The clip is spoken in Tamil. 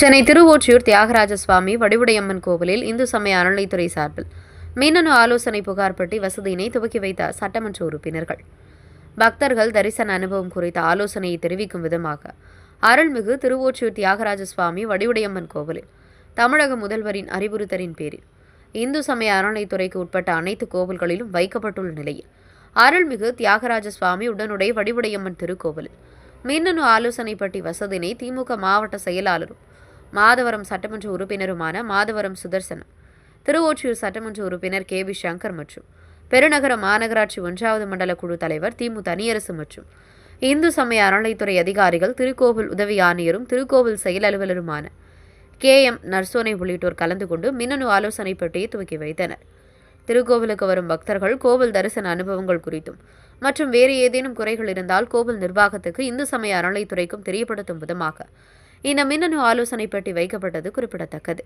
சென்னை திருவொற்றியூர் தியாகராஜ சுவாமி வடிவுடையம்மன் கோவிலில் இந்து சமய அறநிலைத்துறை சார்பில் மின்னணு ஆலோசனை புகார் பெட்டி வசதியினை துவக்கி வைத்த சட்டமன்ற உறுப்பினர்கள். பக்தர்கள் தரிசன அனுபவம் குறித்த ஆலோசனையை தெரிவிக்கும் விதமாக அருள்மிகு திருவொற்றியூர் தியாகராஜ சுவாமி வடிவுடையம்மன் கோவிலில் தமிழக முதல்வரின் அறிவுறுத்தலின் பேரில் இந்து சமய அறநிலைத்துறைக்கு உட்பட்ட அனைத்து கோவில்களிலும் வைக்கப்பட்டுள்ள நிலையில் அருள்மிகு தியாகராஜ சுவாமி உடனுடைய வடிவுடையம்மன் திருக்கோவிலில் மின்னணு ஆலோசனை பெட்டி வசதியினை திமுக மாவட்ட செயலாளரும் மாதவரம் சட்டமன்ற உறுப்பினருமான மாதவரம் சுதர்சனம், திருவொற்றியூர் சட்டமன்ற உறுப்பினர் KV சங்கர் மற்றும் பெருநகர மாநகராட்சி 1வது மண்டல குழு தலைவர் திமு தனியரசு மற்றும் இந்து சமய அறநிலைத்துறை அதிகாரிகள், திருக்கோவில் உதவி ஆணையரும் திருக்கோவில் செயல் அலுவலருமான KM நர்சோனை உள்ளிட்டோர் கலந்து கொண்டு மின்னணு ஆலோசனை பெட்டியை துவக்கி வைத்தனர். திருக்கோவிலுக்கு வரும் பக்தர்கள் கோவில் தரிசன அனுபவங்கள் குறித்தும் மற்றும் வேறு ஏதேனும் குறைகள் இருந்தால் கோவில் நிர்வாகத்துக்கு இந்து சமய அறநிலைத்துறைக்கும் தெரியப்படுத்தும் விதமாக இந்த மின்னணு ஆலோசனை பெட்டி வைக்கப்பட்டது குறிப்பிடத்தக்கது.